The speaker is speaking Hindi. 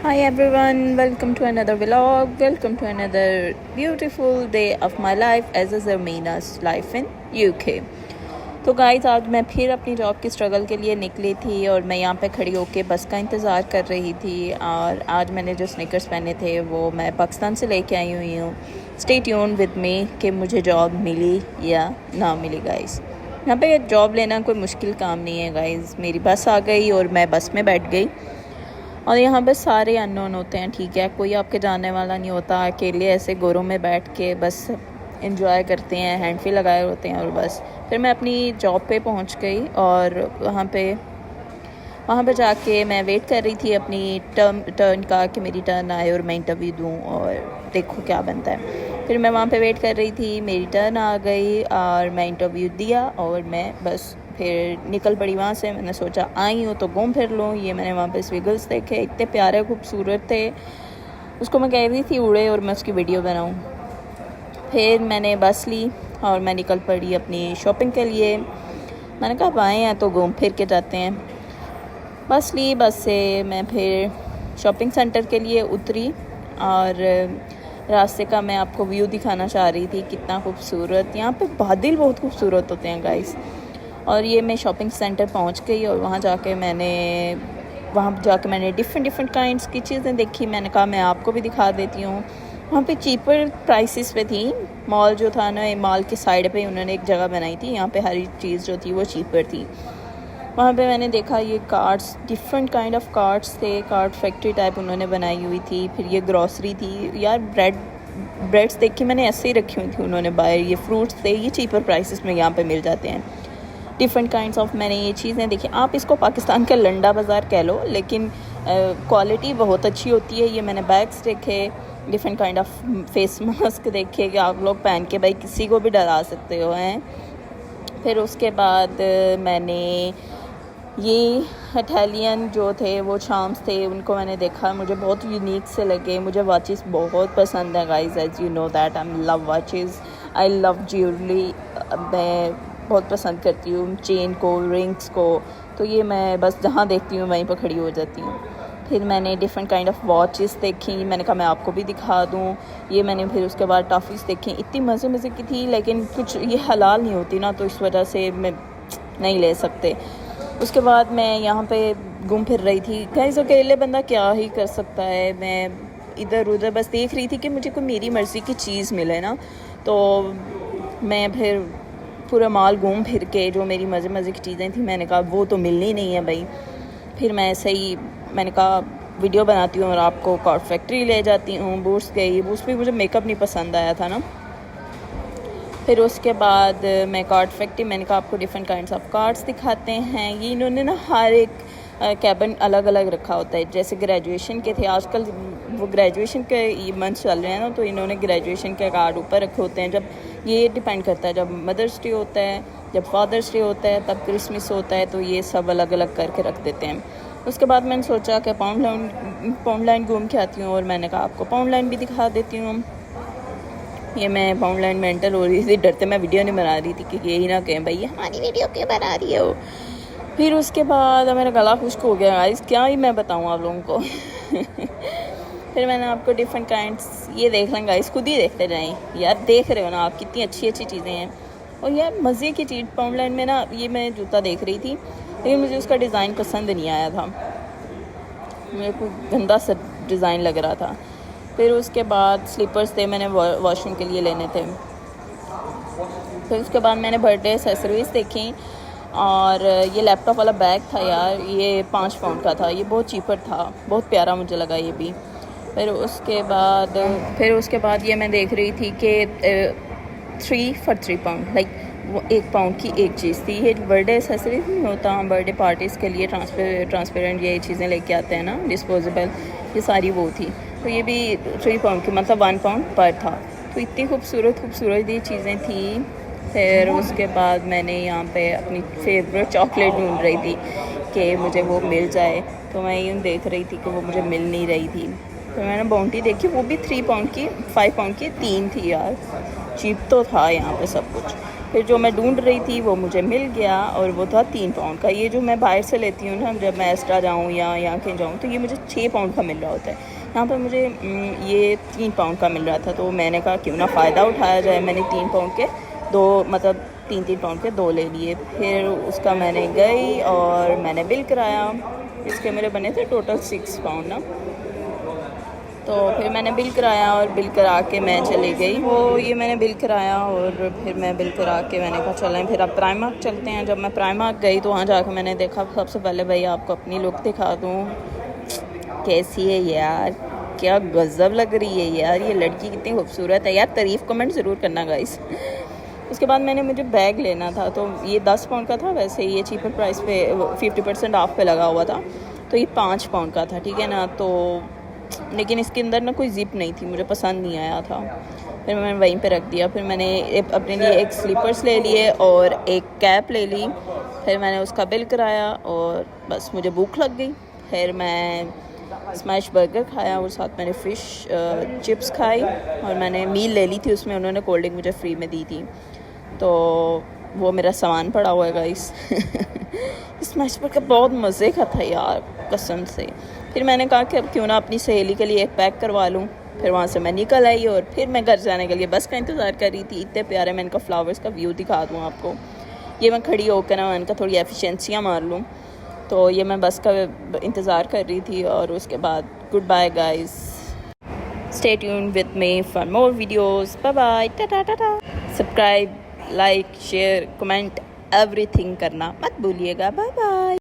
Hi everyone, welcome to another vlog. Welcome to another beautiful day of my life as a Zarmina's life in UK. तो गाइस आज मैं फिर अपनी जॉब की स्ट्रगल के लिए निकली थी और मैं यहाँ पे खड़ी होके बस का इंतज़ार कर रही थी। और आज मैंने जो स्नीकर्स पहने थे वो मैं पाकिस्तान से लेके आई हुई हूँ। स्टे ट्यून विद मी कि मुझे जॉब मिली या ना मिली गाइस। यहाँ पे जॉब लेना कोई मुश्किल काम नहीं है गाइस। मेरी बस आ गई और मैं बस में बैठ गई और यहाँ पे सारे अननोन होते हैं, ठीक है, कोई आपके जानने वाला नहीं होता। अकेले ऐसे गोरों में बैठ के बस इंजॉय करते हैं, हैंड फ्री लगाए होते हैं और बस। फिर मैं अपनी जॉब पे पहुँच गई और वहाँ पे जाके मैं वेट कर रही थी अपनी टर्न का कि मेरी टर्न आए और मैं इंटरव्यू दूँ और देखो क्या बनता है। फिर मैं वहाँ पे वेट कर रही थी, मेरी टर्न आ गई और मैं इंटरव्यू दिया और मैं बस फिर निकल पड़ी वहाँ से। मैंने सोचा आई हूँ तो घूम फिर लूँ। ये मैंने वहाँ पे स्विगल्स देखे, इतने प्यारे खूबसूरत थे। उसको मैं कह रही थी उड़े और मैं उसकी वीडियो बनाऊँ। फिर मैंने बस ली और मैं निकल पड़ी अपनी शॉपिंग के लिए। मैंने कहा अब आए हैं तो घूम फिर के जाते हैं। बस ली, बस से मैं फिर शॉपिंग सेंटर के लिए उतरी और रास्ते का मैं आपको व्यू दिखाना चाह रही थी, कितना खूबसूरत। यहाँ पे बादल बहुत खूबसूरत होते हैं गाइस। और ये मैं शॉपिंग सेंटर पहुँच गई और वहाँ जाके मैंने डिफरेंट काइंड्स की चीज़ें देखी। मैंने कहा मैं आपको भी दिखा देती हूँ। वहाँ पे चीपर प्राइसेस पे थी। मॉल जो था ना, मॉल के साइड पे उन्होंने एक जगह बनाई थी, यहाँ पे हर चीज़ जो थी वो चीपर थी। वहाँ पे मैंने देखा ये carts, different kind of carts थे, कार्ट फैक्ट्री टाइप उन्होंने बनाई हुई थी। फिर ये ग्रॉसरी थी यार, ब्रेड्स देखी मैंने ऐसे ही रखी हुई थी उन्होंने बाहर। ये फ्रूट्स थे, ये चीपर प्राइसेस में यहाँ पे मिल जाते हैं। डिफरेंट काइंड्स ऑफ मैंने ये चीज़ें देखी। आप इसको पाकिस्तान का लंडा बाज़ार कह लो, लेकिन क्वालिटी बहुत अच्छी होती है। ये मैंने बैग्स देखे, different kind of face mask देखे कि आप लोग पहन के भाई किसी को भी डरा सकते हो हैं। फिर उसके बाद मैंने ये इटालियन जो थे वो चार्म्स थे, उनको मैंने देखा, मुझे बहुत यूनिक से लगे। मुझे वॉचेस बहुत पसंद है guys, as you know that I love watches, I love jewellery. मैं बहुत पसंद करती हूँ चेन को, रिंग्स को। तो ये मैं बस जहाँ देखती हूँ वहीं पर खड़ी हो जाती हूँ। फिर मैंने डिफरेंट काइंड ऑफ वॉचेस देखी। मैंने कहा मैं आपको भी दिखा दूँ। ये मैंने फिर उसके बाद टॉफ़ीज़ देखी, इतनी मज़े की थी, लेकिन कुछ ये हलाल नहीं होती ना, तो इस वजह से मैं नहीं ले सकते। उसके बाद मैं यहाँ पे घूम फिर रही थी। गाइस अकेले बंदा क्या ही कर सकता है। मैं इधर उधर बस देख रही थी कि मुझे कोई मेरी मर्ज़ी की चीज़ मिले ना। तो मैं फिर पूरा मॉल घूम फिर के जो मेरी मज़े की चीज़ें थी, मैंने कहा वो तो मिलनी नहीं है भाई। फिर मैं ऐसे ही मैंने कहा वीडियो बनाती हूँ और आपको कार्ट फैक्ट्री ले जाती हूँ। बूट्स गई, बूट्स भी मुझे मेकअप नहीं पसंद आया था ना। फिर उसके बाद मैं कार्ट फैक्ट्री, मैंने कहा आपको डिफरेंट काइंड्स ऑफ कार्ड्स दिखाते हैं। ये इन्होंने ना हर एक कैबिन अलग अलग रखा होता है। जैसे ग्रेजुएशन के थे, आजकल वो ग्रेजुएशन के मंथ चल रहे हैं ना, तो इन्होंने ग्रेजुएशन के कार्ड ऊपर रखे होते हैं। जब ये डिपेंड करता है, जब मदर्स डे होता है, जब फादर्स डे होता है, तब क्रिसमस होता है, तो ये सब अलग अलग करके रख देते हैं। उसके बाद मैंने सोचा कि पाउंड लाइन घूम के आती हूँ और मैंने कहा आपको पाउंड लाइन भी दिखा देती हूँ। ये मैं पाउंड लाइन में एंटर हो रही थी, डरते मैं वीडियो नहीं बना रही थी कि यही ना कहें भाई हमारी वीडियो क्यों बना रही हो। फिर उसके बाद मेरा गला खुश्क हो गया गाइस, क्या ही मैं बताऊँ आप लोगों को। फिर मैंने आपको डिफरेंट काइंड्स ये देख लें गाइस, खुद ही देखते जाएं यार। देख रहे हो ना आप कितनी अच्छी चीज़ें हैं। और यार मज़े की चीज़ पाउंड लाइन में ना, ये मैं जूता देख रही थी, लेकिन मुझे उसका डिज़ाइन पसंद नहीं आया था, मेरे को गंदा सा डिज़ाइन लग रहा था। फिर उसके बाद स्लीपर्स थे, मैंने वॉशरूम के लिए लेने थे। फिर उसके बाद मैंने बर्थडे एक्सेसरीज़ देखी और ये लैपटॉप वाला बैग था यार, ये 5 पाउंड का था, ये बहुत चीपर था, बहुत प्यारा मुझे लगा ये भी। फिर उसके बाद ये मैं देख रही थी कि 3 for 3 पाउंड, लाइक वो 1 पाउंड की एक चीज़ थी। ये बर्थडे एक्सेसरीज नहीं होता, हम बर्थडे पार्टीज़ के लिए ट्रांसपेरेंट ये चीज़ें लेके आते हैं ना, डिस्पोजेबल, ये सारी वो थी। तो ये भी 3 पाउंड की, मतलब 1 पाउंड पर था। तो इतनी खूबसूरत ये चीज़ें थी। फिर उसके बाद मैंने यहाँ पे अपनी फेवरेट चॉकलेट ढूंढ रही थी कि मुझे वो मिल जाए। तो मैं यूँ देख रही थी कि वो मुझे मिल नहीं रही थी। तो मैंने बाउंटी देखी, वो भी 3 पाउंड की, 5 पाउंड की 3 थी यार। चीप तो था यहाँ पे सब कुछ। फिर जो मैं ढूंढ रही थी वो मुझे मिल गया और वो था 3 पाउंड का। ये जो मैं बाहर से लेती हूँ ना, जब मैं एस्ट्रा जाऊँ या यहाँ कहीं जाऊँ, तो ये मुझे 6 पाउंड का मिल रहा होता है। यहाँ पर मुझे ये 3 पाउंड का मिल रहा था, तो मैंने कहा क्यों ना फ़ायदा उठाया जाए। मैंने 3 पाउंड के 2 मतलब 3-3 पाउंड के 2 ले लिए। फिर उसका मैंने गई और मैंने बिल कराया। इसके मेरे बने थे टोटल 6 पाउंड ना। तो फिर मैंने बिल कराया और बिल करा के मैं चली गई। वो ये मैंने बिल कराया और फिर मैं बिल करा के मैंने कहा चलें फिर अब प्राइमार्क चलते हैं। जब मैं प्राइमार्क गई तो वहाँ जाकर मैंने देखा, सबसे पहले भाई आपको अपनी लुक दिखा दूँ कैसी है यार, क्या गज़ब लग रही है यार, ये लड़की कितनी खूबसूरत है यार। तारीफ़ कमेंट ज़रूर करना गाइस। उसके बाद मुझे बैग लेना था, तो ये 10 पाउंड का था। वैसे ये चीपर प्राइस पे 50% ऑफ पे लगा हुआ था, तो ये 5 पाउंड का था, ठीक है ना। तो लेकिन इसके अंदर ना कोई ज़िप नहीं थी, मुझे पसंद नहीं आया था। फिर मैंने वहीं पे रख दिया। फिर मैंने अपने लिए एक स्लीपर्स ले लिए और एक कैप ले ली। फिर मैंने उसका बिल कराया और बस मुझे भूख लग गई। फिर मैं स्मैश बर्गर खाया और साथ मैंने फ़िश चिप्स खाई और मैंने मील ले ली थी, उसमें उन्होंने कोल्ड ड्रिंक मुझे फ्री में दी थी। तो वो मेरा सामान पड़ा हुआ है गाइस। स्मैश बर्गर बहुत मज़े का था यार कसम से। फिर मैंने कहा कि अब क्यों ना अपनी सहेली के लिए एक पैक करवा लूँ। फिर वहाँ से मैं निकल आई और फिर मैं घर जाने के लिए बस का इंतज़ार कर रही थी। इतने प्यारे मैं इनका फ्लावर्स का व्यू दिखा दूँ आपको। ये मैं खड़ी होकर ना इनका थोड़ी एफिशिएंसियाँ मार लूँ। तो ये मैं बस का इंतज़ार कर रही थी और उसके बाद good bye guys, stay tuned with me for more videos, bye bye, टाटा टाटा। Subscribe, like, share, comment everything करना मत भूलिएगा। Bye bye.